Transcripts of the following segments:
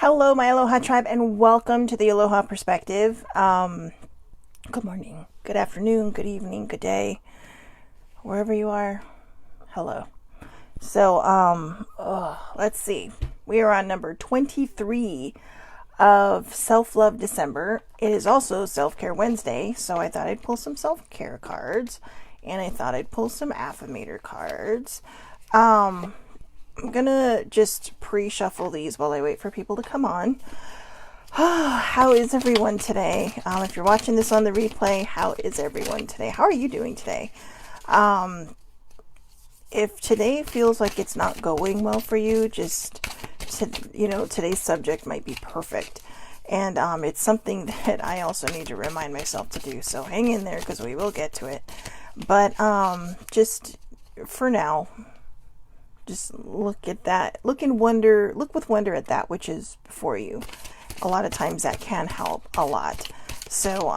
Hello, my Aloha tribe, and welcome to the Aloha Perspective. Good morning, good afternoon, good evening, good day, wherever you are. Hello. So, let's see. We are on number 23 of Self-Love December. It is also Self-Care Wednesday, so I thought I'd pull some self-care cards, and I thought I'd pull some affirmator cards. I'm gonna just pre-shuffle these while I wait for people to come on. How is everyone today? If you're watching this on the replay, how is everyone today? How are you doing today? If today feels like it's not going well for you, today's subject might be perfect. And it's something that I also need to remind myself to do. So hang in there because we will get to it. But just for now, just look at that. Look with wonder at that which is before you. A lot of times that can help a lot. So,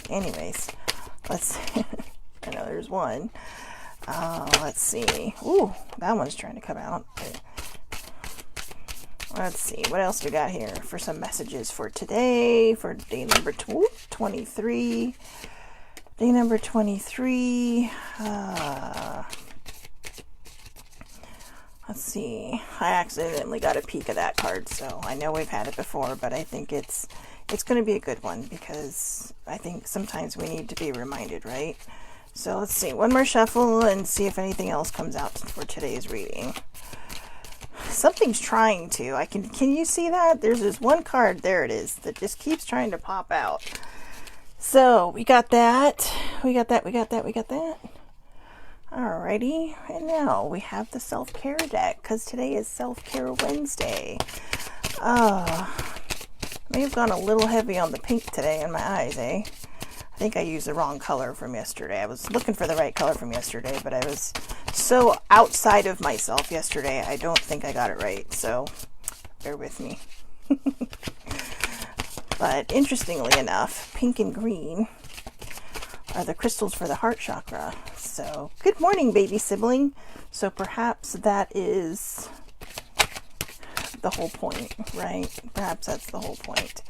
anyways, let's see. I know there's one. Let's see. Ooh, that one's trying to come out. Let's see. What else we got here for some messages for today, for day number 23. Day number 23. Let's see. I accidentally got a peek of that card, so I know we've had it before, but I think it's going to be a good one because I think sometimes we need to be reminded, right? So let's see. One more shuffle and see if anything else comes out for today's reading. Something's trying to. Can you see that? There's this one card, there it is, that just keeps trying to pop out. So we got that. We got that. Alrighty, and now we have the self-care deck because today is Self-Care Wednesday. May have gone a little heavy on the pink today in my eyes, eh? I think I used the wrong color from yesterday. I was looking for the right color from yesterday, but I was so outside of myself yesterday, I don't think I got it right, so bear with me. But interestingly enough, pink and green are the crystals for the heart chakra. So, good morning, baby sibling. So perhaps that is the whole point, right? Perhaps that's the whole point.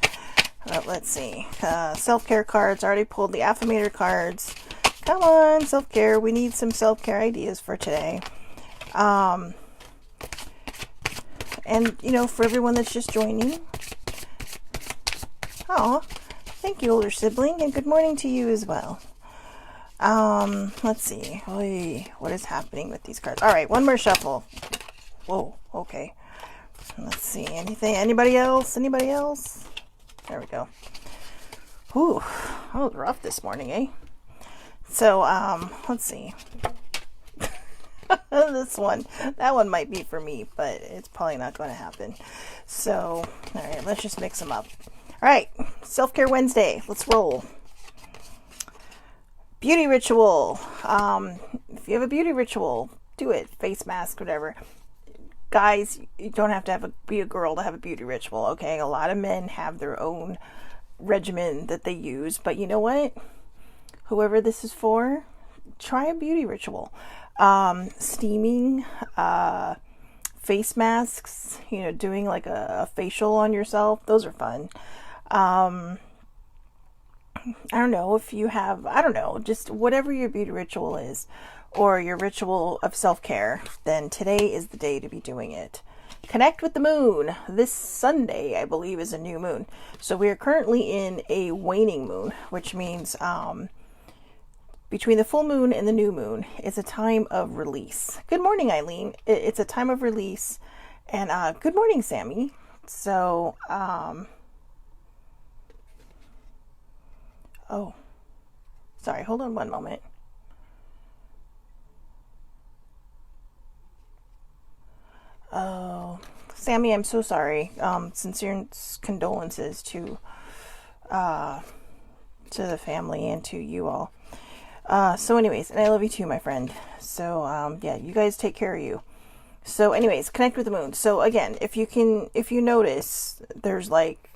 Let's see. Self-care cards. Already pulled the affirmator cards. Come on, self-care. We need some self-care ideas for today. And, for everyone that's just joining. Oh, thank you, older sibling, and good morning to you as well. Let's see. Oy, what is happening with these cards? All right, one more shuffle. Whoa, okay. Let's see. Anybody else? There we go. Whew, that was rough this morning, eh? So, let's see. That one might be for me, but it's probably not going to happen. So, all right, let's just mix them up. All right, Self-Care Wednesday. Let's roll. Beauty ritual. If you have a beauty ritual, do it. Face mask, whatever. Guys, you don't have to be a girl to have a beauty ritual, okay? A lot of men have their own regimen that they use, but you know what? Whoever this is for, try a beauty ritual. Steaming, face masks, doing like a facial on yourself. Those are fun. I don't know if you have, just whatever your beauty ritual is or your ritual of self-care, then today is the day to be doing it. Connect with the moon. This Sunday, I believe, is a new moon. So we are currently in a waning moon, which means between the full moon and the new moon is a time of release. Good morning, Eileen. It's a time of release. And good morning, Sammy. So, oh, sorry, hold on one moment. Oh, Sammy, I'm so sorry. Sincere condolences to the family and to you all. So anyways, and I love you too, my friend. So, yeah, you guys take care of you. So anyways, connect with the moon. So again, if you notice, there's like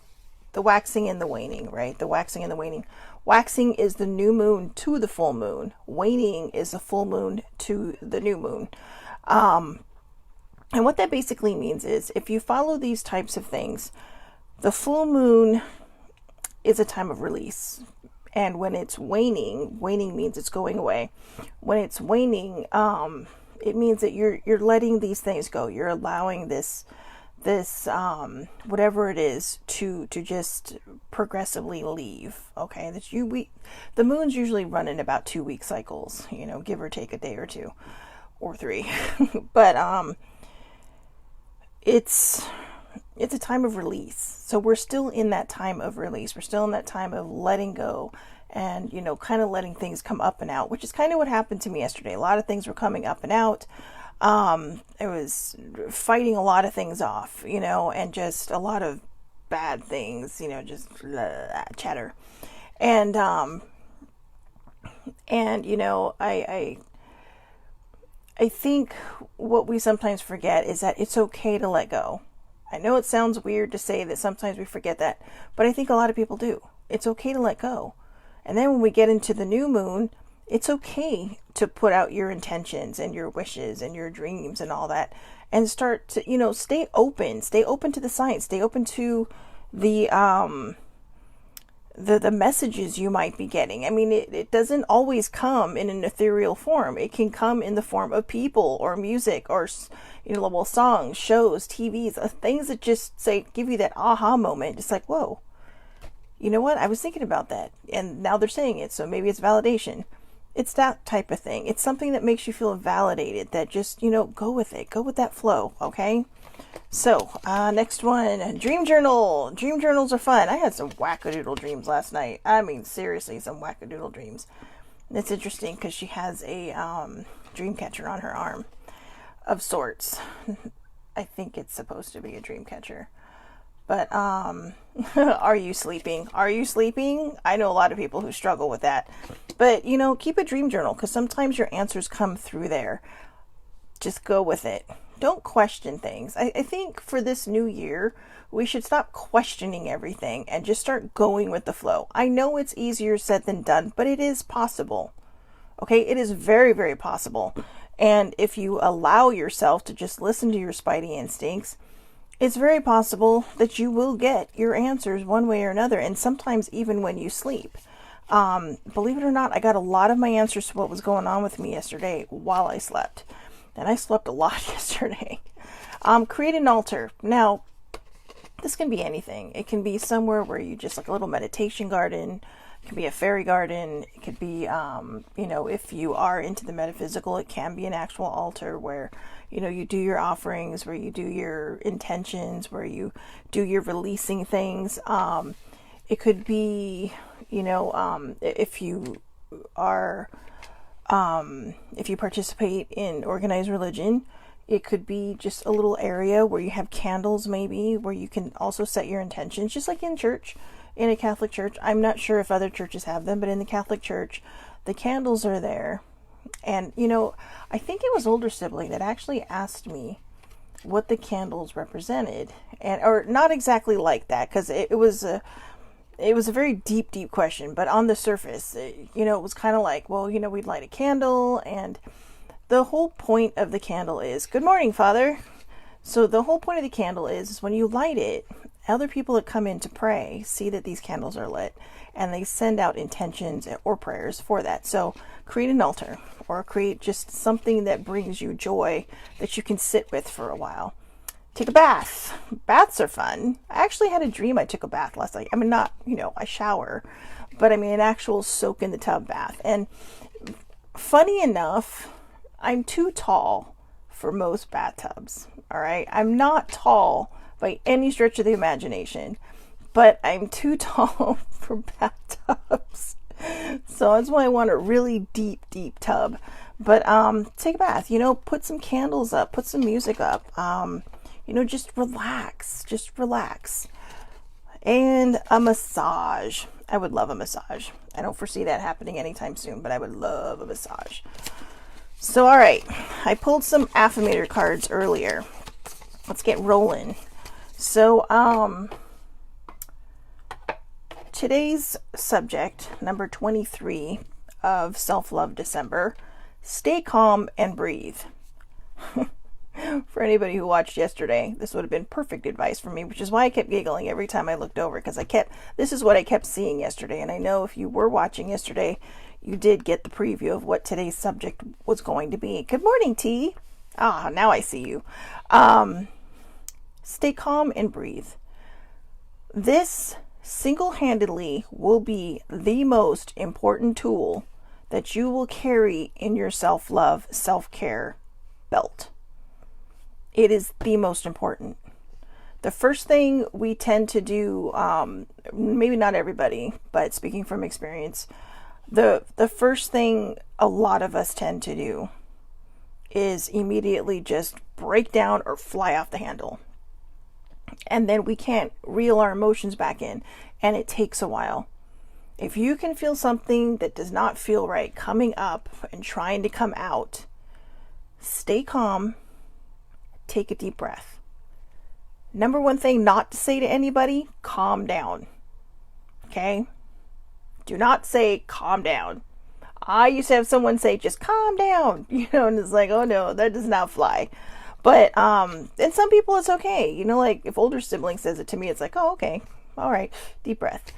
the waxing and the waning, right? The waxing and the waning. Waxing is the new moon to the full moon. Waning is the full moon to the new moon. And what that basically means is if you follow these types of things, the full moon is a time of release. And when it's waning means it's going away. When it's waning, it means that you're letting these things go. You're allowing this whatever it is to just progressively leave. Okay, the moons usually run in about 2-week cycles, give or take a day or two or 3. But it's a time of release. So we're still in that time of release. We're still in that time of letting go and, kind of letting things come up and out, which is kind of what happened to me yesterday. A lot of things were coming up and out. I was fighting a lot of things off, and just a lot of bad things, just chatter. And I think what we sometimes forget is that it's okay to let go. I know it sounds weird to say that sometimes we forget that, but I think a lot of people do. It's okay to let go. And then when we get into the new moon, it's okay to put out your intentions and your wishes and your dreams and all that, and start to, stay open to the signs, stay open to the messages you might be getting. I mean, it doesn't always come in an ethereal form. It can come in the form of people or music or, songs, shows, TVs, things that just give you that aha moment. It's like, whoa, you know what? I was thinking about that, and now they're saying it, so maybe it's validation. It's that type of thing. It's something that makes you feel validated, that just, go with it. Go with that flow, okay? So, next one, dream journal. Dream journals are fun. I had some wackadoodle dreams last night. I mean, seriously, some wackadoodle dreams. It's interesting because she has a dream catcher on her arm of sorts. I think it's supposed to be a dream catcher. But, are you sleeping? Are you sleeping? I know a lot of people who struggle with that. But, keep a dream journal because sometimes your answers come through there. Just go with it. Don't question things. I think for this new year, we should stop questioning everything and just start going with the flow. I know it's easier said than done, but it is possible. Okay, it is very, very possible. And if you allow yourself to just listen to your spidey instincts, it's very possible that you will get your answers one way or another, and sometimes even when you sleep. Believe it or not, I got a lot of my answers to what was going on with me yesterday while I slept. And I slept a lot yesterday. Create an altar. Now, this can be anything. It can be somewhere where you just like a little meditation garden. It can be a fairy garden. It could be, if you are into the metaphysical, it can be an actual altar where, you do your offerings, where you do your intentions, where you do your releasing things. It could be, if you are, if you participate in organized religion, it could be just a little area where you have candles, maybe, where you can also set your intentions, just like in church, in a Catholic church. I'm not sure if other churches have them, but in the Catholic church, the candles are there. And, I think it was older sibling that actually asked me what the candles represented, or not exactly like that, because it was a very deep, deep question, but on the surface, it was kind of like, well, we'd light a candle, and the whole point of the candle is, good morning, Father. So the whole point of the candle is when you light it, other people that come in to pray see that these candles are lit, and they send out intentions or prayers for that. So create an altar, or create just something that brings you joy that you can sit with for a while. Take a bath. Baths are fun. I actually had a dream I took a bath last night. I mean, not, I shower, but I mean an actual soak in the tub bath. And funny enough, I'm too tall for most bathtubs. All right. I'm not tall by any stretch of the imagination, but I'm too tall for bathtubs. So that's why I want a really deep, deep tub. But take a bath, put some candles up, put some music up. Just relax. And a massage. I would love a massage. I don't foresee that happening anytime soon, but I would love a massage. So, all right. I pulled some affirmator cards earlier. Let's get rolling. So, today's subject, number 23 of Self-Love December, stay calm and breathe. For anybody who watched yesterday, this would have been perfect advice for me, which is why I kept giggling every time I looked over, because this is what I kept seeing yesterday. And I know if you were watching yesterday, you did get the preview of what today's subject was going to be. Good morning, T. Ah, now I see you. Stay calm and breathe. This single-handedly will be the most important tool that you will carry in your self-love, self-care belt. It is the most important. The first thing we tend to do, maybe not everybody, but speaking from experience, the first thing a lot of us tend to do is immediately just break down or fly off the handle. And then we can't reel our emotions back in, and it takes a while. If you can feel something that does not feel right coming up and trying to come out, stay calm, take a deep breath. Number one thing not to say to anybody, calm down. Okay? Do not say calm down. I used to have someone say, just calm down, and it's like, oh no, that does not fly. But, and some people it's okay, like if older sibling says it to me, it's like, oh, okay, all right, deep breath.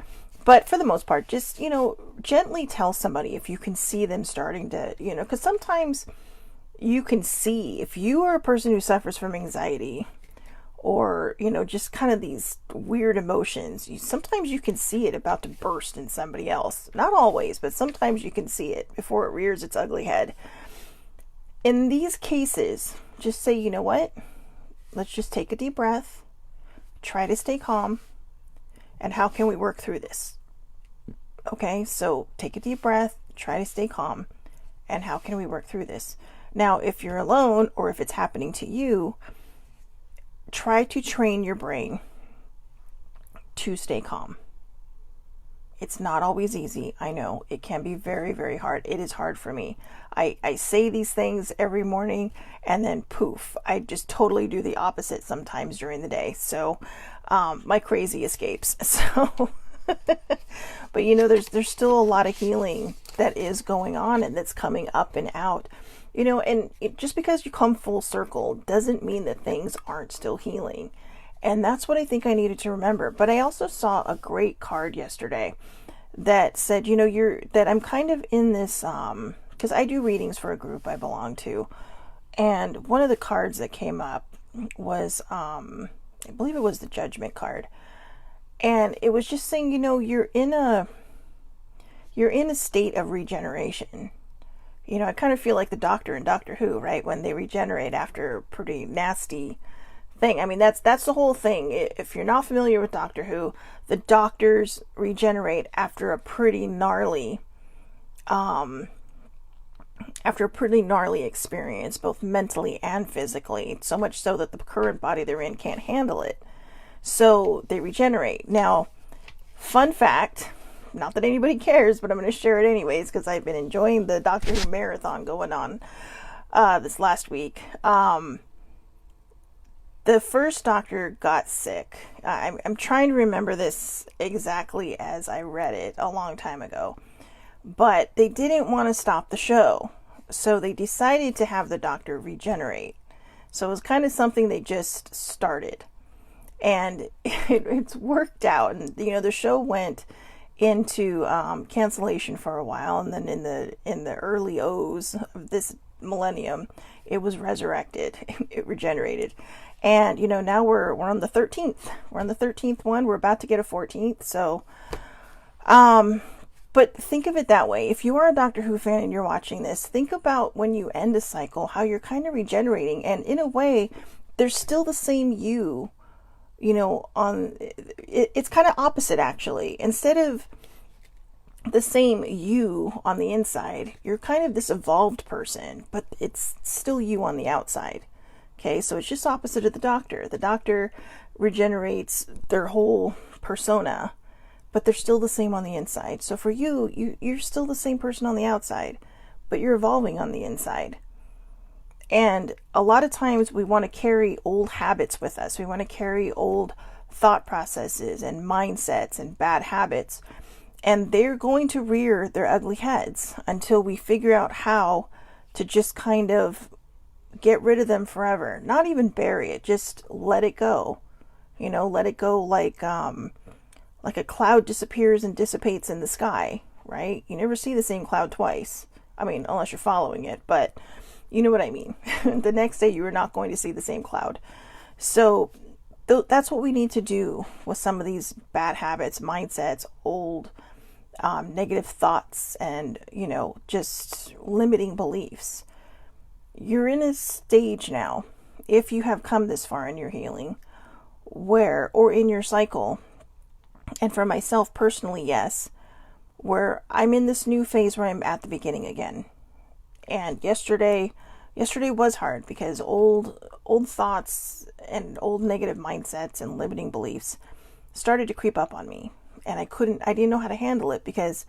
But for the most part, just, gently tell somebody if you can see them starting to, because sometimes you can see if you are a person who suffers from anxiety or, just kind of these weird emotions, sometimes you can see it about to burst in somebody else. Not always, but sometimes you can see it before it rears its ugly head. In these cases, just say, you know what? Let's just take a deep breath, try to stay calm, and how can we work through this? Okay, so take a deep breath, try to stay calm, and how can we work through this? Now, if you're alone or if it's happening to you, try to train your brain to stay calm. It's not always easy. I know it can be very, very hard. It is hard for me. I say these things every morning and then poof, I just totally do the opposite sometimes during the day. So my crazy escapes. So, but there's still a lot of healing that is going on and that's coming up and out. And just because you come full circle doesn't mean that things aren't still healing. And that's what I think I needed to remember. But I also saw a great card yesterday that said, that I'm kind of in this, because I do readings for a group I belong to. And one of the cards that came up was, I believe it was the Judgment card. And it was just saying, you're in a state of regeneration. I kind of feel like the Doctor in Doctor Who, right? When they regenerate after a pretty nasty thing. I mean, that's the whole thing. If you're not familiar with Doctor Who, the doctors regenerate after a pretty gnarly experience, both mentally and physically, so much so that the current body they're in can't handle it. So they regenerate. Now, fun fact, not that anybody cares, but I'm going to share it anyways because I've been enjoying the Doctor Who marathon going on this last week. The first Doctor got sick. I'm trying to remember this exactly as I read it a long time ago. But they didn't want to stop the show. So they decided to have the Doctor regenerate. So it was kind of something they just started. And it's worked out. And, the show went into cancellation for a while. And then in the early O's of this millennium, it was resurrected. It regenerated. And, now we're on the 13th. We're on the 13th one. We're about to get a 14th. So, but think of it that way. If you are a Doctor Who fan and you're watching this, think about when you end a cycle, how you're kind of regenerating. And in a way, there's still the same you, it's kind of opposite actually. Instead of the same you on the inside, you're kind of this evolved person, but it's still you on the outside. Okay, so it's just opposite of the Doctor. The Doctor regenerates their whole persona, but they're still the same on the inside. So for you're still the same person on the outside, but you're evolving on the inside. And a lot of times we want to carry old habits with us. We want to carry old thought processes and mindsets and bad habits. And they're going to rear their ugly heads until we figure out how to just kind of Get rid of them forever. Not even bury it. Just let it go. Let it go like a cloud disappears and dissipates in the sky, right? You never see the same cloud twice. I mean, unless you're following it, but you know what I mean. The next day you are not going to see the same cloud. So that's what we need to do with some of these bad habits, mindsets, old negative thoughts, and, just limiting beliefs. You're in a stage now, if you have come this far in your healing, or in your cycle, and for myself personally, yes, where I'm in this new phase where I'm at the beginning again. And yesterday was hard because old thoughts and old negative mindsets and limiting beliefs started to creep up on me. And I didn't know how to handle it, because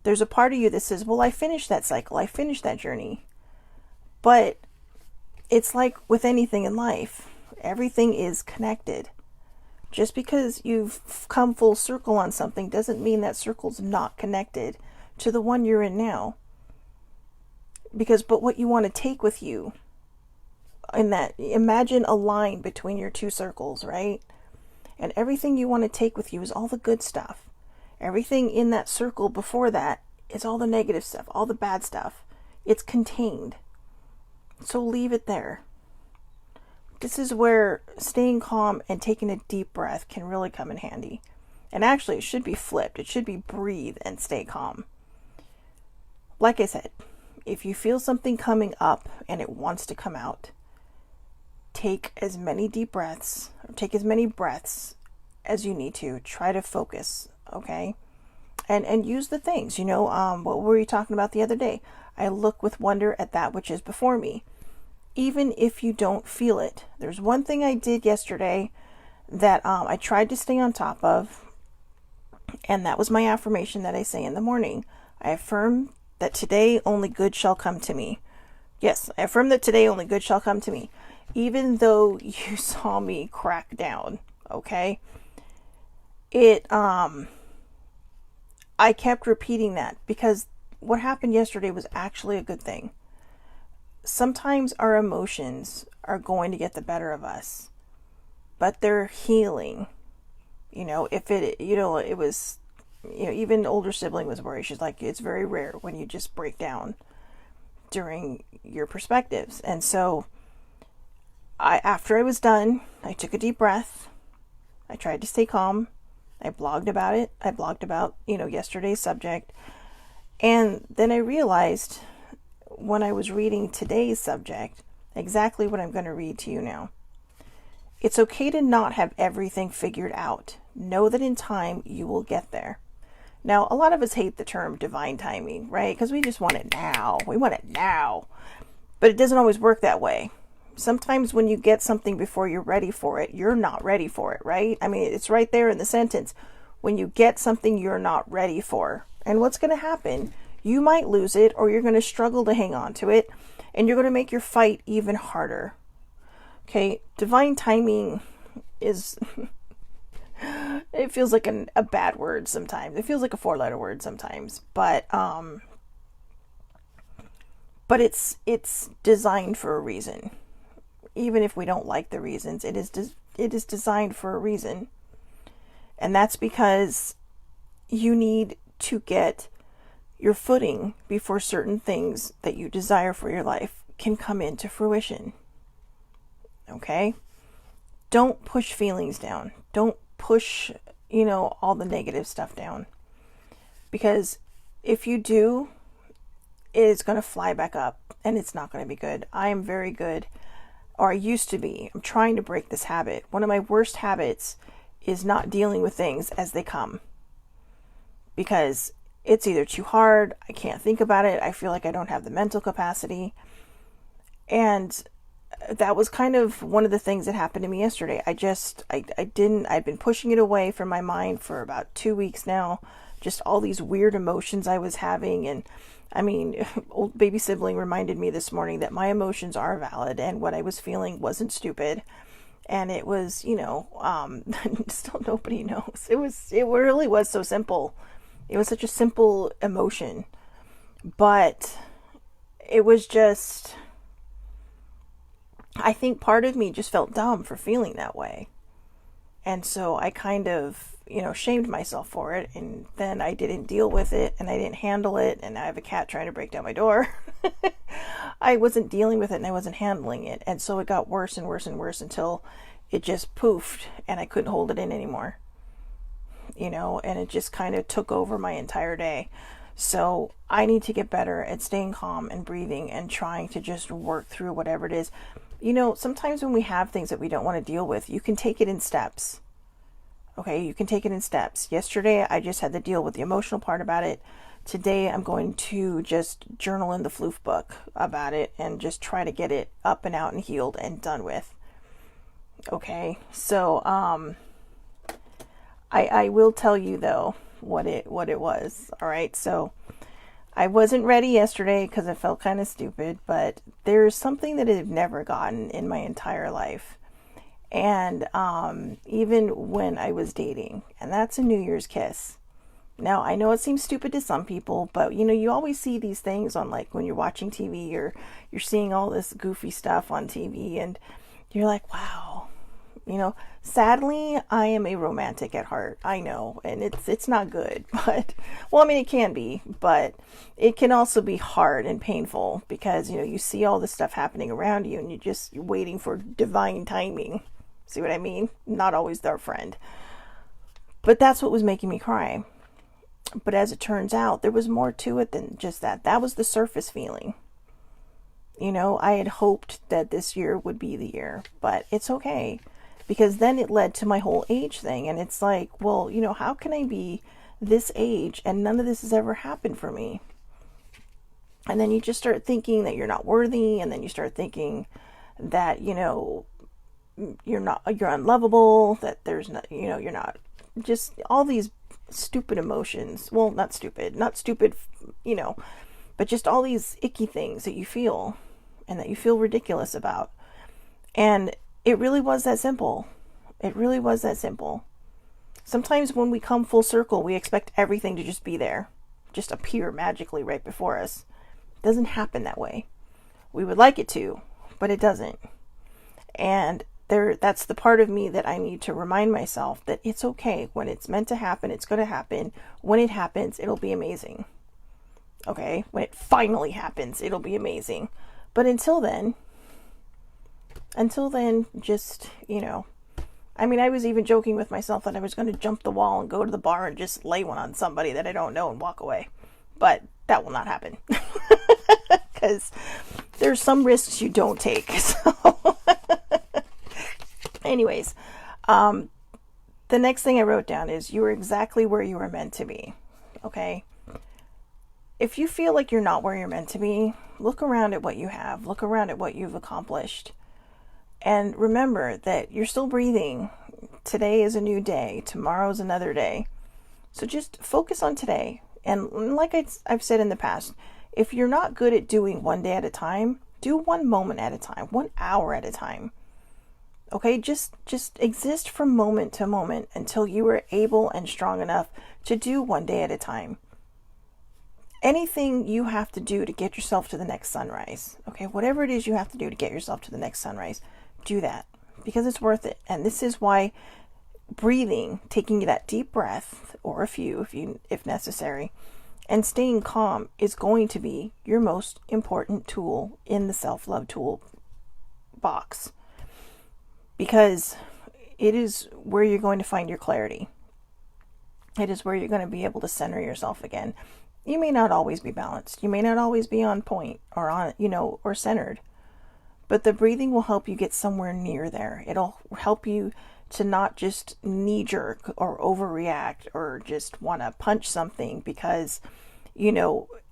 there's a part of you that says, well, I finished that cycle. I finished that journey. But it's like with anything in life, everything is connected. Just because you've come full circle on something doesn't mean that circle's not connected to the one you're in now. But what you want to take with you in that, imagine a line between your two circles, right? And everything you want to take with you is all the good stuff. Everything in that circle before that is all the negative stuff, all the bad stuff. It's contained. So leave it there. This is where staying calm and taking a deep breath can really come in handy. And actually, it should be flipped. It should be breathe and stay calm. Like I said, if you feel something coming up and it wants to come out, take as many deep breaths, or take as many breaths as you need to. Try to focus, okay? And use the things, what were you talking about the other day? I look with wonder at that which is before me. Even if you don't feel it. There's one thing I did yesterday that I tried to stay on top of, and that was my affirmation that I say in the morning. I affirm that today only good shall come to me. Yes, I affirm that today only good shall come to me. Even though you saw me crack down, okay? I kept repeating that because what happened yesterday was actually a good thing. Sometimes our emotions are going to get the better of us, but they're healing. It was, even older sibling was worried. She's like, it's very rare when you just break down during your perspectives. And so after I was done, I took a deep breath. I tried to stay calm. I blogged about it. I blogged about, yesterday's subject. And then I realized when I was reading today's subject, exactly what I'm going to read to you now. It's okay to not have everything figured out. Know that in time you will get there. Now, a lot of us hate the term divine timing, right? Because we just want it now. We want it now. But it doesn't always work that way. Sometimes when you get something before you're ready for it, you're not ready for it, right? I mean, it's right there in the sentence. When you get something you're not ready for. And what's going to happen? You might lose it, or you're going to struggle to hang on to it, and you're going to make your fight even harder. Okay, divine timing is, it feels like a bad word sometimes. It feels like a 4-letter word sometimes, but it's designed for a reason. Even if we don't like the reasons, it is designed for a reason. And that's because you need to get your footing before certain things that you desire for your life can come into fruition. Okay? Don't push feelings down. Don't push, all the negative stuff down. Because if you do, it's going to fly back up and it's not going to be good. I am very good, or I used to be. I'm trying to break this habit. One of my worst habits is not dealing with things as they come. Because it's either too hard, I can't think about it, I feel like I don't have the mental capacity. And that was kind of one of the things that happened to me yesterday. I'd been pushing it away from my mind for about 2 weeks now. Just all these weird emotions I was having. And I mean, old baby sibling reminded me this morning that my emotions are valid and what I was feeling wasn't stupid. And it was, still nobody knows. It really was so simple. It was such a simple emotion, but it was just, I think part of me just felt dumb for feeling that way. And so I kind of, shamed myself for it. And then I didn't deal with it and I didn't handle it. And I have a cat trying to break down my door. I wasn't dealing with it and I wasn't handling it. And so it got worse and worse and worse until it just poofed and I couldn't hold it in anymore. And it just kind of took over my entire day. So I need to get better at staying calm and breathing and trying to just work through whatever it is. Sometimes when we have things that we don't want to deal with, you can take it in steps. Okay, you can take it in steps. Yesterday, I just had to deal with the emotional part about it. Today, I'm going to just journal in the floof book about it and just try to get it up and out and healed and done with. Okay, so I will tell you though what it was. All right, so I wasn't ready yesterday because I felt kind of stupid, but there's something that I've never gotten in my entire life. And even when I was dating, and that's a New Year's kiss. Now, I know it seems stupid to some people, but you always see these things on, like, when you're watching TV or you're seeing all this goofy stuff on TV and you're like, wow. Sadly, I am a romantic at heart. I know, and it's not good, but, well, I mean, it can be, but it can also be hard and painful because, you see all this stuff happening around you and you're waiting for divine timing. See what I mean? Not always our friend. But that's what was making me cry. But as it turns out, there was more to it than just that. That was the surface feeling. I had hoped that this year would be the year, but it's okay. Because then it led to my whole age thing. And it's like, well, how can I be this age and none of this has ever happened for me? And then you just start thinking that you're not worthy. And then you start thinking that, you're unlovable, that there's not, you're not, just all these stupid emotions. Well, not stupid, but just all these icky things that you feel and that you feel ridiculous about. And it really was that simple. It really was that simple. Sometimes when we come full circle, we expect everything to just be there, just appear magically right before us. It doesn't happen that way. We would like it to, but it doesn't. And that's the part of me that I need to remind myself that it's okay. When it's meant to happen, it's going to happen. When it happens, it'll be amazing. Okay? When it finally happens, it'll be amazing. But until then, just, I mean, I was even joking with myself that I was going to jump the wall and go to the bar and just lay one on somebody that I don't know and walk away. But that will not happen. Because there's some risks you don't take. So, anyways, the next thing I wrote down is you were exactly where you were meant to be. Okay? If you feel like you're not where you're meant to be, look around at what you have. Look around at what you've accomplished. And remember that you're still breathing. Today is a new day. Tomorrow's another day. So just focus on today. And like I've said in the past, if you're not good at doing one day at a time, do 1 moment at a time, 1 hour at a time. Okay, just exist from moment to moment until you are able and strong enough to do 1 day at a time. Anything you have to do to get yourself to the next sunrise, okay, whatever it is you have to do to get yourself to the next sunrise, do that because it's worth it. And this is why breathing, taking that deep breath or a few if necessary, and staying calm is going to be your most important tool in the self-love tool box, because it is where you're going to find your clarity. It is where you're going to be able to center yourself again. You may not always be balanced. You may not always be on point or on, or centered. But the breathing will help you get somewhere near there. It'll help you to not just knee-jerk or overreact or just want to punch something because,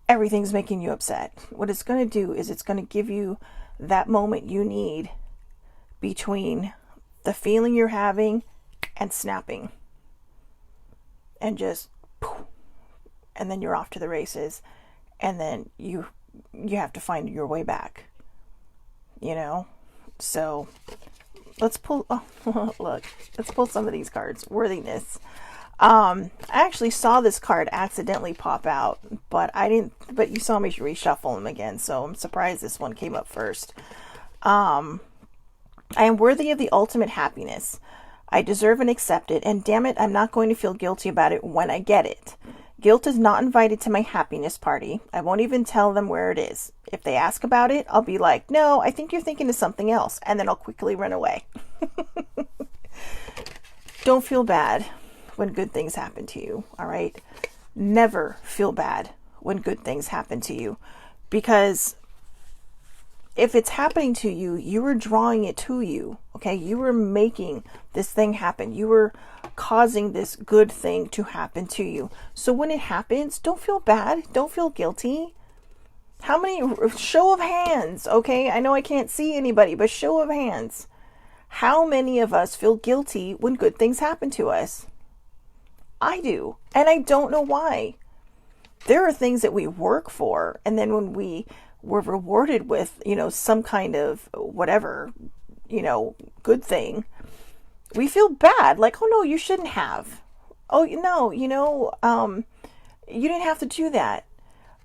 everything's making you upset. What it's going to do is it's going to give you that moment you need between the feeling you're having and snapping. And just, and then you're off to the races. And then you have to find your way back. So let's pull, let's pull some of these cards. Worthiness. I actually saw this card accidentally pop out, but you saw me reshuffle them again. So I'm surprised this one came up first. I am worthy of the ultimate happiness. I deserve and accept it, and damn it, I'm not going to feel guilty about it when I get it. Guilt is not invited to my happiness party. I won't even tell them where it is. If they ask about it, I'll be like, no, I think you're thinking of something else, and then I'll quickly run away. Don't feel bad when good things happen to you, all right? Never feel bad when good things happen to you, because if it's happening to you, you were drawing it to you, okay? You were making this thing happen. You were causing this good thing to happen to you. So when it happens, don't feel bad. Don't feel guilty. How many, show of hands, okay? I know I can't see anybody, but show of hands. How many of us feel guilty when good things happen to us? I do, and I don't know why. There are things that we work for, and then when we were rewarded with, some kind of whatever, good thing, we feel bad. Like, oh no, you shouldn't have. Oh, no, you didn't have to do that.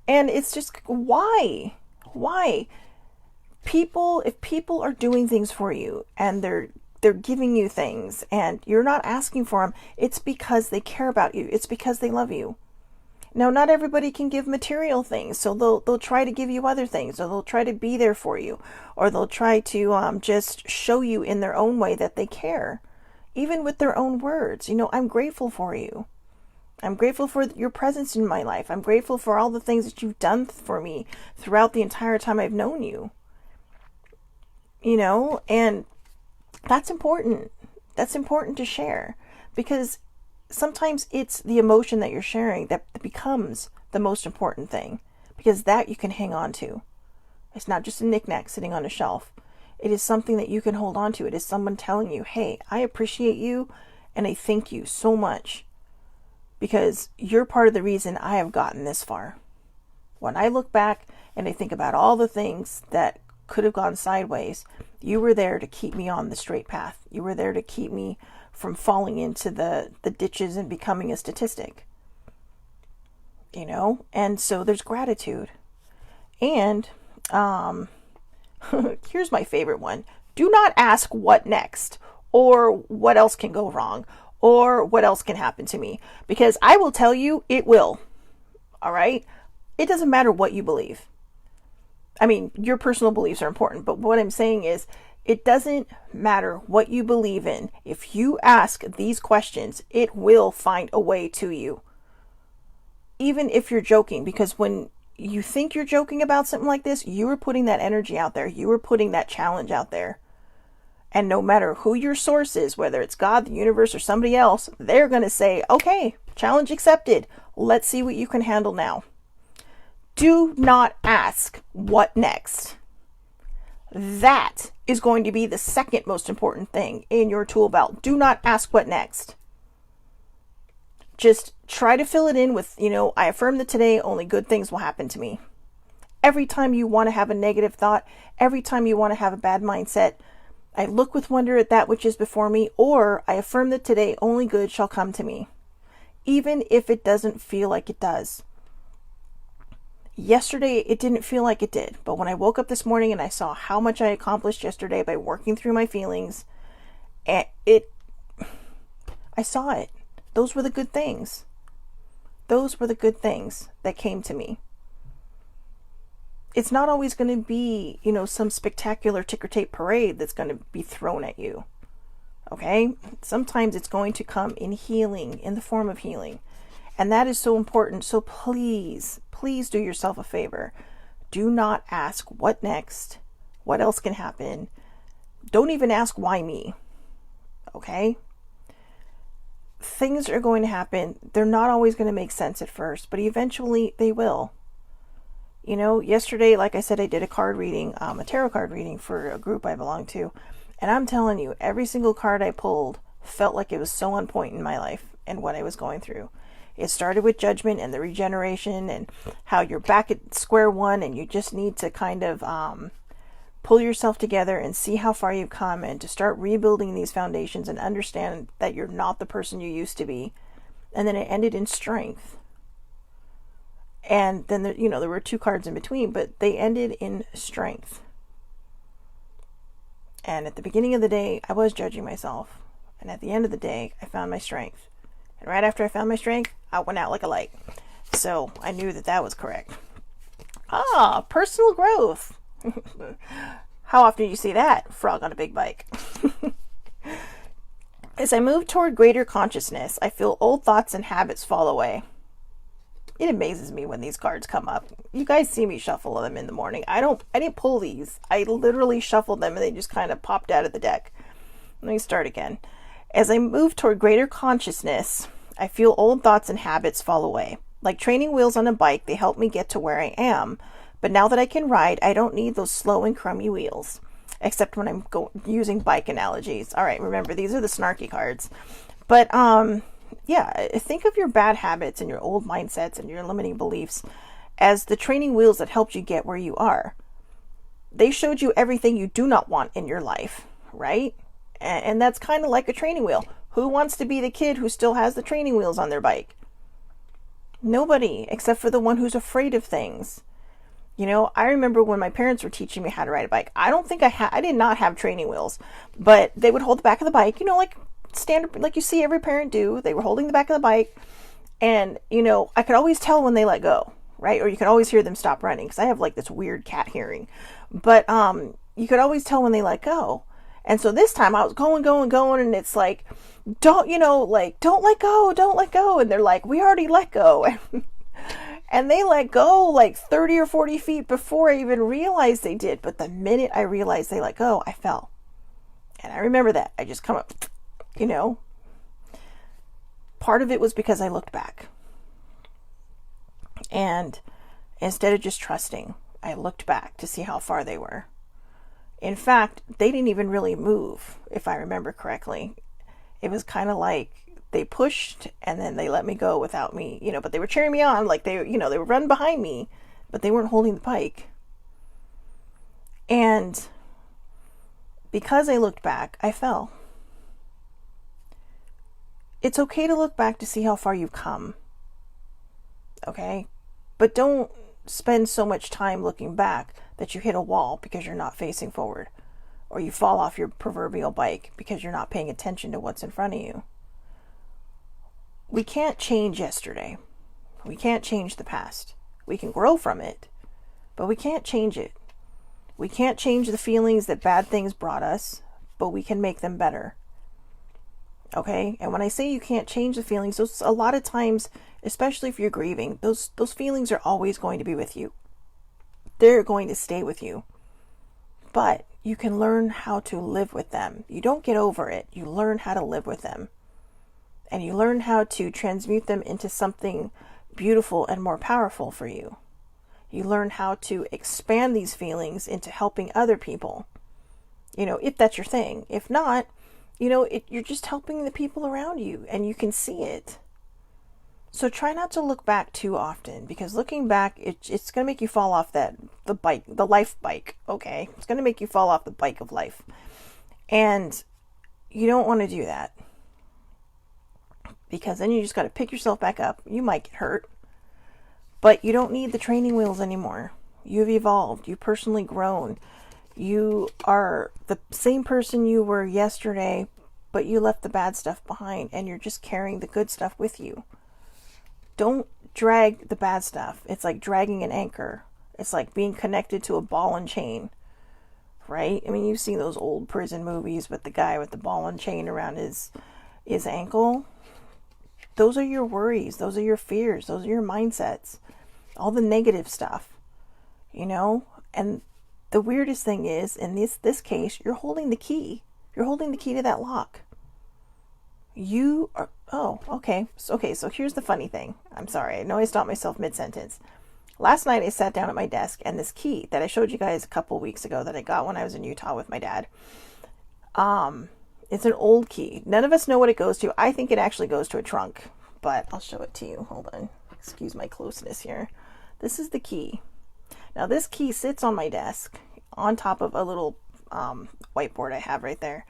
And it's just, why? Why? If people are doing things for you and they're giving you things and you're not asking for them, it's because they care about you. It's because they love you. Now, not everybody can give material things, so they'll try to give you other things, or they'll try to be there for you, or they'll try to just show you in their own way that they care, even with their own words. I'm grateful for you. I'm grateful for your presence in my life. I'm grateful for all the things that you've done for me throughout the entire time I've known you. And that's important. That's important to share, because sometimes it's the emotion that you're sharing that becomes the most important thing, because that you can hang on to. It's not just a knickknack sitting on a shelf. It is something that you can hold on to. It is someone telling you, hey, I appreciate you and I thank you so much, because you're part of the reason I have gotten this far. When I look back and I think about all the things that could have gone sideways, you were there to keep me on the straight path. You were there to keep me from falling into the ditches and becoming a statistic. And so there's gratitude. And here's my favorite one. Do not ask what next, or what else can go wrong, or what else can happen to me, because I will tell you it will. All right? It doesn't matter what you believe. I mean, your personal beliefs are important, but what I'm saying is, it doesn't matter what you believe in. If you ask these questions, it will find a way to you. Even if you're joking, because when you think you're joking about something like this, you are putting that energy out there. You are putting that challenge out there. And no matter who your source is, whether it's God, the universe, or somebody else, they're going to say, okay, challenge accepted. Let's see what you can handle now. Do not ask what next. That is going to be the second most important thing in your tool belt. Do not ask what next. Just try to fill it in with, I affirm that today only good things will happen to me. Every time you want to have a negative thought, every time you want to have a bad mindset, I look with wonder at that which is before me, or I affirm that today only good shall come to me. Even if it doesn't feel like it does. Yesterday, it didn't feel like it did, but when I woke up this morning and I saw how much I accomplished yesterday by working through my feelings, I saw it. Those were the good things. Those were the good things that came to me. It's not always going to be, some spectacular ticker tape parade that's going to be thrown at you. Okay? Sometimes it's going to come in healing, in the form of healing. And that is so important. So please do yourself a favor. Do not ask what next, what else can happen. Don't even ask why me. Okay? Things are going to happen. They're not always going to make sense at first, but eventually they will. Yesterday, like I said, I did a card reading, a tarot card reading for a group I belong to. And I'm telling you, every single card I pulled felt like it was so on point in my life and what I was going through. It started with judgment and the regeneration and how you're back at square one and you just need to kind of pull yourself together and see how far you've come and to start rebuilding these foundations and understand that you're not the person you used to be. And then it ended in strength. And then, there were two cards in between, but they ended in strength. And at the beginning of the day, I was judging myself. And at the end of the day, I found my strength. And right after I found my strength, I went out like a light. So I knew that that was correct. Personal growth. How often do you see that? Frog on a big bike. As I move toward greater consciousness, I feel old thoughts and habits fall away. It amazes me when these cards come up. You guys see me shuffle them in the morning. I didn't pull these. I literally shuffled them and they just kind of popped out of the deck. Let me start again. As I move toward greater consciousness, I feel old thoughts and habits fall away. Like training wheels on a bike, they help me get to where I am. But now that I can ride, I don't need those slow and crummy wheels. Except when I'm using bike analogies. All right, remember, these are the snarky cards. But, yeah, think of your bad habits and your old mindsets and your limiting beliefs as the training wheels that helped you get where you are. They showed you everything you do not want in your life, right? And that's kind of like a training wheel. Who wants to be the kid who still has the training wheels on their bike? Nobody, except for the one who's afraid of things. You know, I remember when my parents were teaching me how to ride a bike. I don't think I did not have training wheels, but they would hold the back of the bike, you know, like standard, like you see every parent do. They were holding the back of the bike, and, you know, I could always tell when they let go, right? Or you could always hear them stop running, because I have like this weird cat hearing. But you could always tell when they let go. And so this time I was going, and it's like, don't let go. And they're like, we already let go. And they let go like 30 or 40 feet before I even realized they did. But the minute I realized they let go, I fell. And I remember that. I just come up, you know. Part of it was because I looked back. And instead of just trusting, I looked back to see how far they were. In fact, they didn't even really move, if I remember correctly. It was kind of like they pushed and then they let me go without me, you know, but they were cheering me on, like they were running behind me, but they weren't holding the bike. And because I looked back, I fell. It's okay to look back to see how far you've come. Okay? But don't spend so much time looking back that you hit a wall because you're not facing forward, or you fall off your proverbial bike because you're not paying attention to what's in front of you. We can't change yesterday. We can't change the past. We can grow from it, but we can't change it. We can't change the feelings that bad things brought us, but we can make them better. Okay? And when I say you can't change the feelings, those a lot of times, especially if you're grieving, those feelings are always going to be with you. They're going to stay with you. But you can learn how to live with them. You don't get over it. You learn how to live with them. And you learn how to transmute them into something beautiful and more powerful for you. You learn how to expand these feelings into helping other people. You know, if that's your thing. If not, you know, you're just helping the people around you, and you can see it. So try not to look back too often, because looking back, it's going to make you fall off the life bike. Okay. It's going to make you fall off the bike of life. And you don't want to do that. Because then you just got to pick yourself back up. You might get hurt, but you don't need the training wheels anymore. You've evolved. You've personally grown. You are the same person you were yesterday, but you left the bad stuff behind, and you're just carrying the good stuff with you. Don't drag the bad stuff. It's like dragging an anchor. It's like being connected to a ball and chain, right? I mean, you've seen those old prison movies with the guy with the ball and chain around his ankle. Those are your worries. Those are your fears. Those are your mindsets. All the negative stuff, you know? And the weirdest thing is, in this case, you're holding the key. You're holding the key to that lock. You are, okay. So here's the funny thing. I'm sorry. I know I stopped myself mid-sentence. Last night I sat down at my desk, and this key that I showed you guys a couple weeks ago that I got when I was in Utah with my dad, it's an old key. None of us know what it goes to. I think it actually goes to a trunk, but I'll show it to you. Hold on. Excuse my closeness here. This is the key. Now this key sits on my desk on top of a little whiteboard I have right there.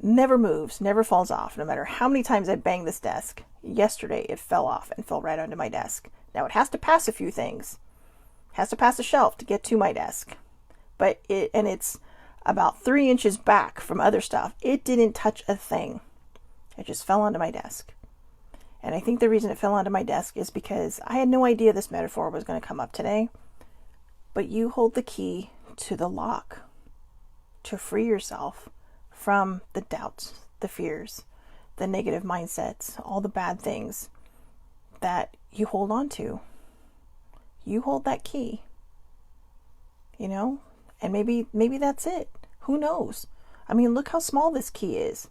Never moves, never falls off, no matter how many times I bang this desk. Yesterday it fell off and fell right onto my desk. Now it has to pass a few things. It has to pass a shelf to get to my desk. But it's about 3 inches back from other stuff. It didn't touch a thing. It just fell onto my desk. And I think the reason it fell onto my desk is because I had no idea this metaphor was going to come up today. But you hold the key to the lock to free yourself from the doubts, the fears, the negative mindsets, all the bad things that you hold on to. You hold that key, you know, and maybe that's it. Who knows? I mean, look how small this key is.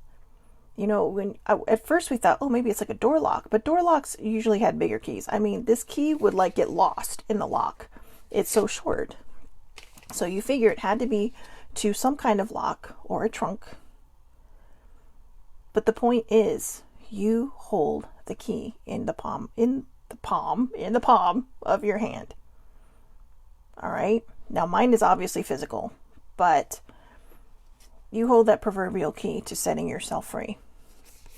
You know, at first we thought, oh, maybe it's like a door lock, but door locks usually had bigger keys. I mean, this key would like get lost in the lock. It's so short. So you figure it had to be to some kind of lock or a trunk. But the point is, you hold the key in the palm of your hand. All right. Now mine is obviously physical, but you hold that proverbial key to setting yourself free.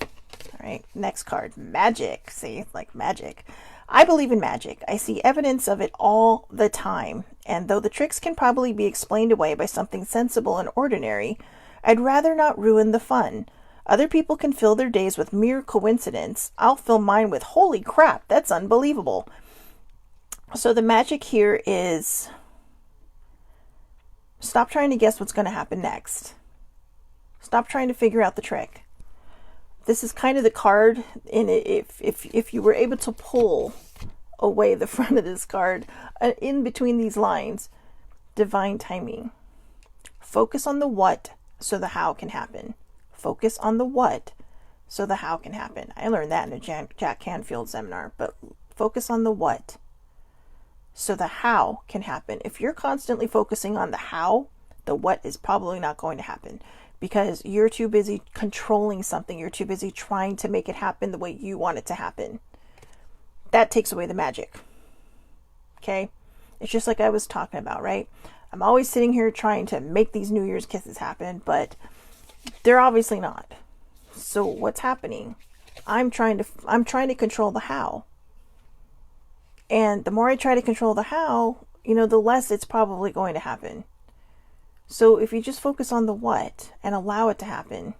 All right. Next card, magic. See, like magic. I believe in magic. I see evidence of it all the time. And though the tricks can probably be explained away by something sensible and ordinary, I'd rather not ruin the fun. Other people can fill their days with mere coincidence. I'll fill mine with, holy crap, that's unbelievable. So the magic here is, stop trying to guess what's going to happen next. Stop trying to figure out the trick. This is kind of the card in it. If you were able to pull away the front of this card, in between these lines, divine timing. Focus on the what so the how can happen. Focus on the what so the how can happen. I learned that in a Jack Canfield seminar, but focus on the what so the how can happen. If you're constantly focusing on the how, the what is probably not going to happen because you're too busy controlling something. You're too busy trying to make it happen the way you want it to happen. That takes away the magic. Okay? It's just like I was talking about, right? I'm always sitting here trying to make these New Year's kisses happen, but they're obviously not. So what's happening? I'm trying to control the how. And the more I try to control the how, you know, the less it's probably going to happen. So if you just focus on the what and allow it to happen,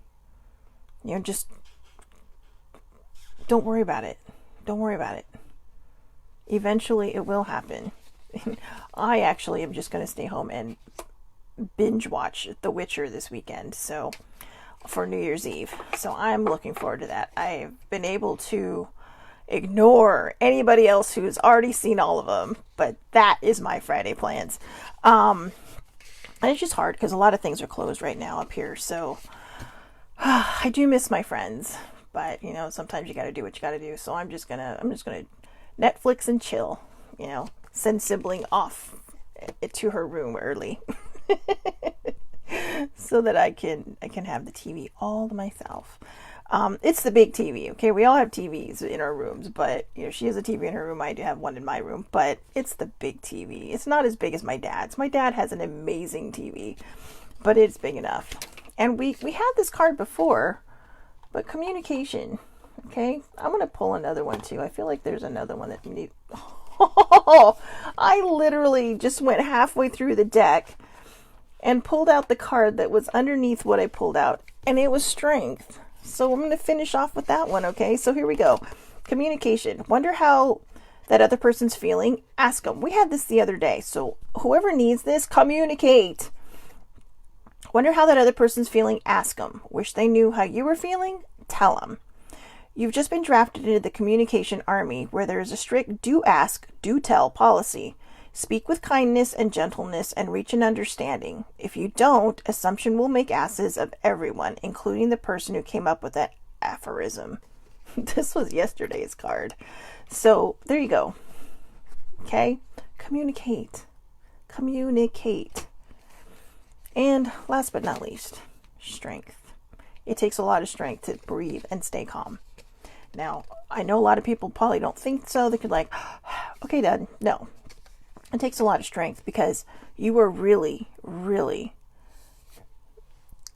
you know, just don't worry about it. Don't worry about it. Eventually it will happen. I actually am just going to stay home and binge watch The Witcher this weekend. So for New Year's Eve. So I'm looking forward to that. I've been able to ignore anybody else who's already seen all of them, but that is my Friday plans. And it's just hard because a lot of things are closed right now up here. So I do miss my friends, but you know, sometimes you got to do what you got to do. So I'm just gonna Netflix and chill, you know, send sibling off to her room early. So that I can have the TV all to myself. It's the big TV, okay? We all have TVs in our rooms, but you know, she has a TV in her room. I do have one in my room, but it's the big TV. It's not as big as my dad's. My dad has an amazing TV, but it's big enough. And we had this card before, but communication, okay? I'm gonna pull another one too. I feel like there's another one that we need. Oh, I literally just went halfway through the deck and pulled out the card that was underneath what I pulled out, and it was strength. So I'm going to finish off with that one, okay? So here we go. Communication. Wonder how that other person's feeling. Ask them. We had this the other day, so whoever needs this, communicate. Wonder how that other person's feeling. Ask them. Wish they knew how you were feeling. Tell them. You've just been drafted into the communication army, where there is a strict do ask, do tell policy. Speak with kindness and gentleness and reach an understanding. If you don't, assumption will make asses of everyone, including the person who came up with that aphorism. This was yesterday's card. So there you go. Okay? Communicate. Communicate. And last but not least, strength. It takes a lot of strength to breathe and stay calm. Now, I know a lot of people probably don't think so. They could like, okay, Dad, no. It takes a lot of strength because you are really, really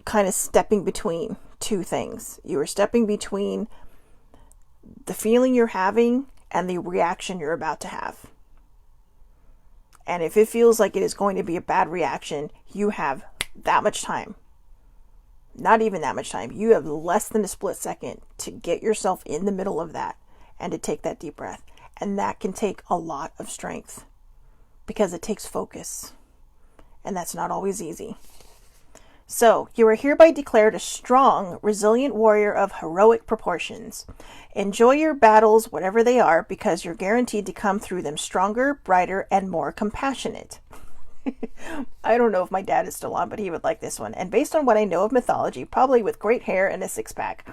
kind of stepping between two things. You are stepping between the feeling you're having and the reaction you're about to have. And if it feels like it is going to be a bad reaction, you have that much time. Not even that much time. You have less than a split second to get yourself in the middle of that and to take that deep breath. And that can take a lot of strength because it takes focus. And that's not always easy. So, you are hereby declared a strong, resilient warrior of heroic proportions. Enjoy your battles, whatever they are, because you're guaranteed to come through them stronger, brighter, and more compassionate. I don't know if my dad is still on, but he would like this one. And based on what I know of mythology, probably with great hair and a six-pack,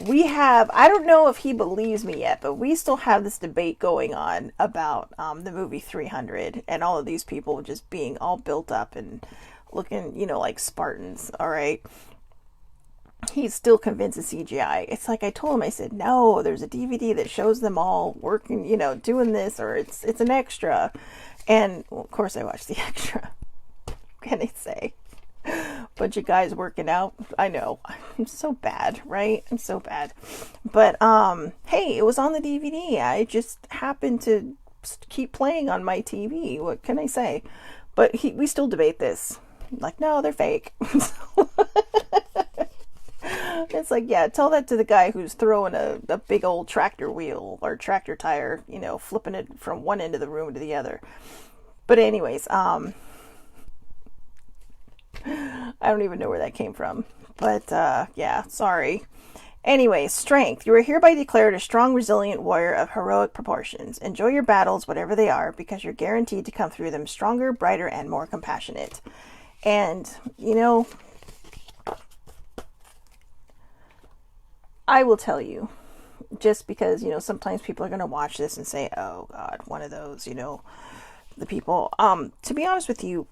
we have, I don't know if he believes me yet, but we still have this debate going on about the movie 300 and all of these people just being all built up and looking, like Spartans, all right? He's still convinced it's CGI. It's like I told him, I said, no, there's a DVD that shows them all working, doing this, or it's an extra. And, well, of course, I watched the extra. What can I say? Bunch of guys working out. I know. I'm so bad, right? I'm so bad. But, hey, it was on the DVD. I just happened to keep playing on my TV. What can I say? But we still debate this. Like, no, they're fake. It's like, yeah, tell that to the guy who's throwing a big old tractor wheel or tractor tire, flipping it from one end of the room to the other. But anyways, I don't even know where that came from. But, yeah, sorry. Anyways, strength. You are hereby declared a strong, resilient warrior of heroic proportions. Enjoy your battles, whatever they are, because you're guaranteed to come through them stronger, brighter, and more compassionate. And, I will tell you, just because, sometimes people are going to watch this and say, oh, God, one of those, the people. To be honest with you,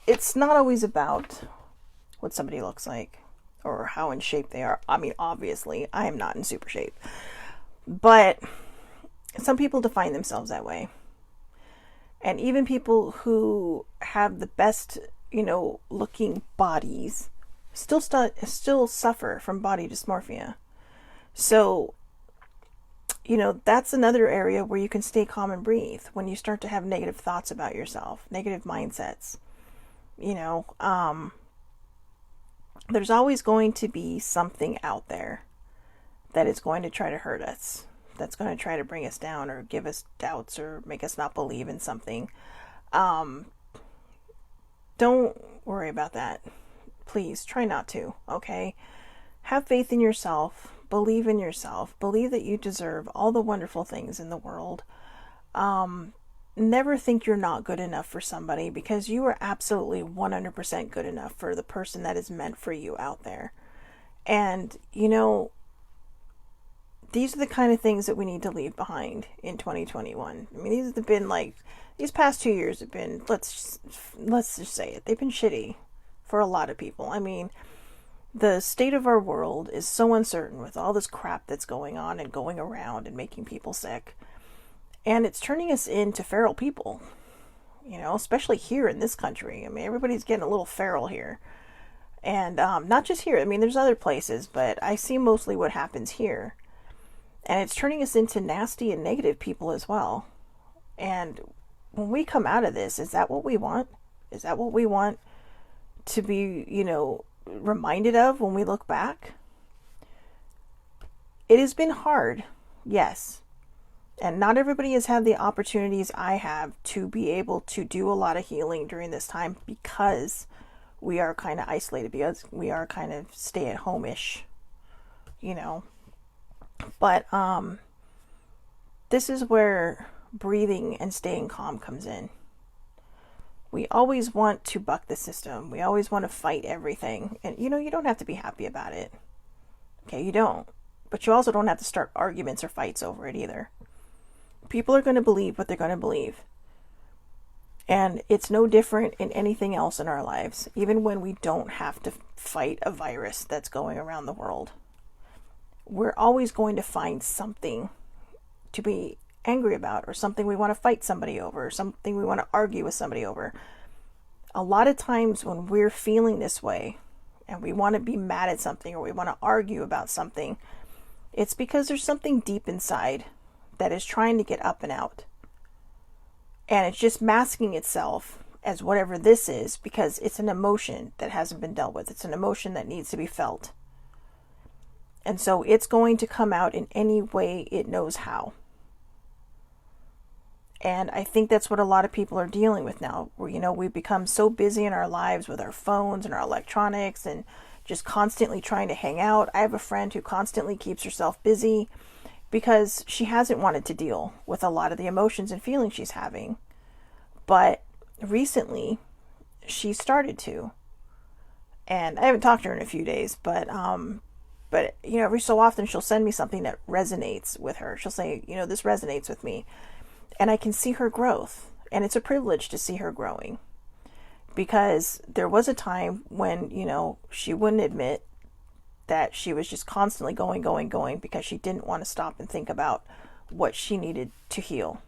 it's not always about what somebody looks like or how in shape they are. I mean, obviously, I am not in super shape. But some people define themselves that way. And even people who have the best, looking bodies still suffer from body dysmorphia. So, that's another area where you can stay calm and breathe when you start to have negative thoughts about yourself, negative mindsets. There's always going to be something out there that is going to try to hurt us, that's going to try to bring us down or give us doubts or make us not believe in something. Don't worry about that. Please try not to, okay? Have faith in yourself. Believe in yourself. Believe that you deserve all the wonderful things in the world. Never think you're not good enough for somebody, because you are absolutely 100% good enough for the person that is meant for you out there. And, these are the kind of things that we need to leave behind in 2021. I mean, these past 2 years have been, let's just say it, they've been shitty for a lot of people. I mean, the state of our world is so uncertain with all this crap that's going on and going around and making people sick. And it's turning us into feral people, especially here in this country. I mean, everybody's getting a little feral here. And not just here. I mean, there's other places, but I see mostly what happens here. And it's turning us into nasty and negative people as well. And when we come out of this, is that what we want? Is that what we want to be, reminded of when we look back? It has been hard, yes. And not everybody has had the opportunities I have to be able to do a lot of healing during this time, because we are kind of isolated, because we are kind of stay-at-home-ish, But this is where breathing and staying calm comes in. We always want to buck the system. We always want to fight everything. And, you don't have to be happy about it. Okay, you don't. But you also don't have to start arguments or fights over it either. People are going to believe what they're going to believe. And it's no different in anything else in our lives, even when we don't have to fight a virus that's going around the world. We're always going to find something to be angry about, or something we want to fight somebody over, or something we want to argue with somebody over. A lot of times when we're feeling this way and we want to be mad at something, or we want to argue about something, it's because there's something deep inside that is trying to get up and out. And it's just masking itself as whatever this is, because it's an emotion that hasn't been dealt with. It's an emotion that needs to be felt. And so it's going to come out in any way it knows how. And I think that's what a lot of people are dealing with now, where, we've become so busy in our lives with our phones and our electronics and just constantly trying to hang out. I have a friend who constantly keeps herself busy because she hasn't wanted to deal with a lot of the emotions and feelings she's having. But recently, she started to. And I haven't talked to her in a few days, but every so often she'll send me something that resonates with her. She'll say, this resonates with me. And I can see her growth. And it's a privilege to see her growing. Because there was a time when, she wouldn't admit that she was just constantly going because she didn't want to stop and think about what she needed to heal.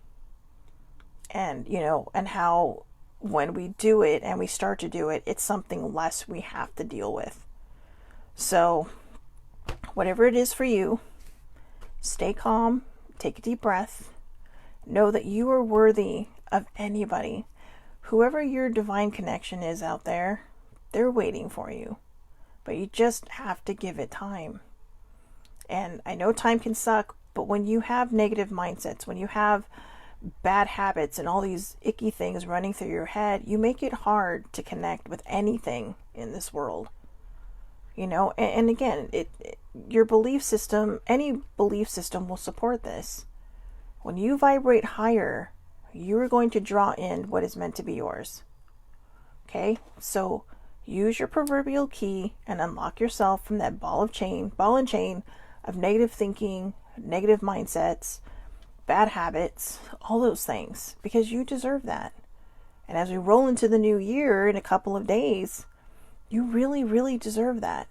And, and how when we do it and we start to do it, it's something less we have to deal with. So whatever it is for you, stay calm, take a deep breath, know that you are worthy of anybody. Whoever your divine connection is out there, they're waiting for you. But you just have to give it time. And I know time can suck, but when you have negative mindsets, when you have bad habits and all these icky things running through your head, you make it hard to connect with anything in this world. And again, your belief system, any belief system will support this. When you vibrate higher, you're going to draw in what is meant to be yours. Okay? So use your proverbial key and unlock yourself from that ball and chain of negative thinking, negative mindsets, bad habits, all those things, because you deserve that. And as we roll into the new year in a couple of days, you really, really deserve that.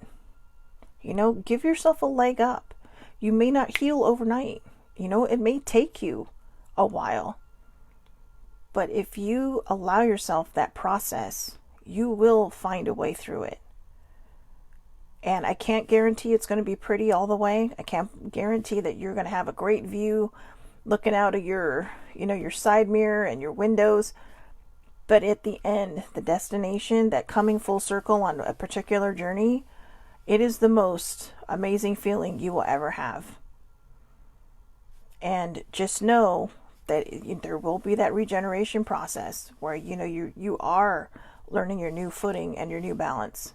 Give yourself a leg up. You may not heal overnight. It may take you a while. But if you allow yourself that process, you will find a way through it. And I can't guarantee it's going to be pretty all the way. I can't guarantee that you're going to have a great view looking out of your side mirror and your windows. But at the end, the destination, that coming full circle on a particular journey, it is the most amazing feeling you will ever have. And just know that there will be that regeneration process where, you are learning your new footing and your new balance.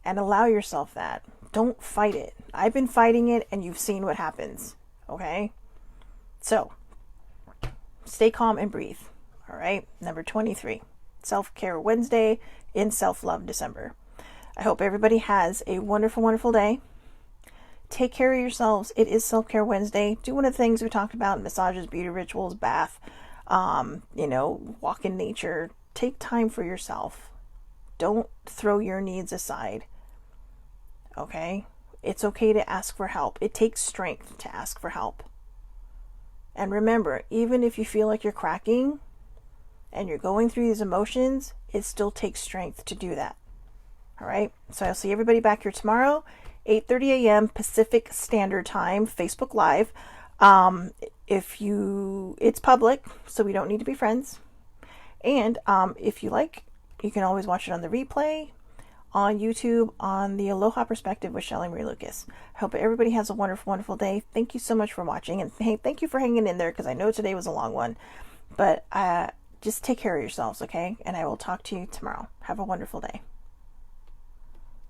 And allow yourself that. Don't fight it. I've been fighting it and you've seen what happens. Okay? So, stay calm and breathe. All right? Number 23. Self-Care Wednesday in Self-Love December. I hope everybody has a wonderful, wonderful day. Take care of yourselves. It is Self-Care Wednesday. Do one of the things we talked about: massages, beauty rituals, bath, walk in nature. Take time for yourself. Don't throw your needs aside. Okay? It's okay to ask for help. It takes strength to ask for help. And remember, even if you feel like you're cracking and you're going through these emotions, it still takes strength to do that. All right? So I'll see everybody back here tomorrow, 8:30 a.m. Pacific Standard Time, Facebook Live. It's public, so we don't need to be friends. And if you like, you can always watch it on the replay on YouTube on the Aloha Perspective with Shelly Marie Lucas. I hope everybody has a wonderful, wonderful day. Thank you so much for watching. And hey, thank you for hanging in there, because I know today was a long one. But just take care of yourselves, okay? And I will talk to you tomorrow. Have a wonderful day.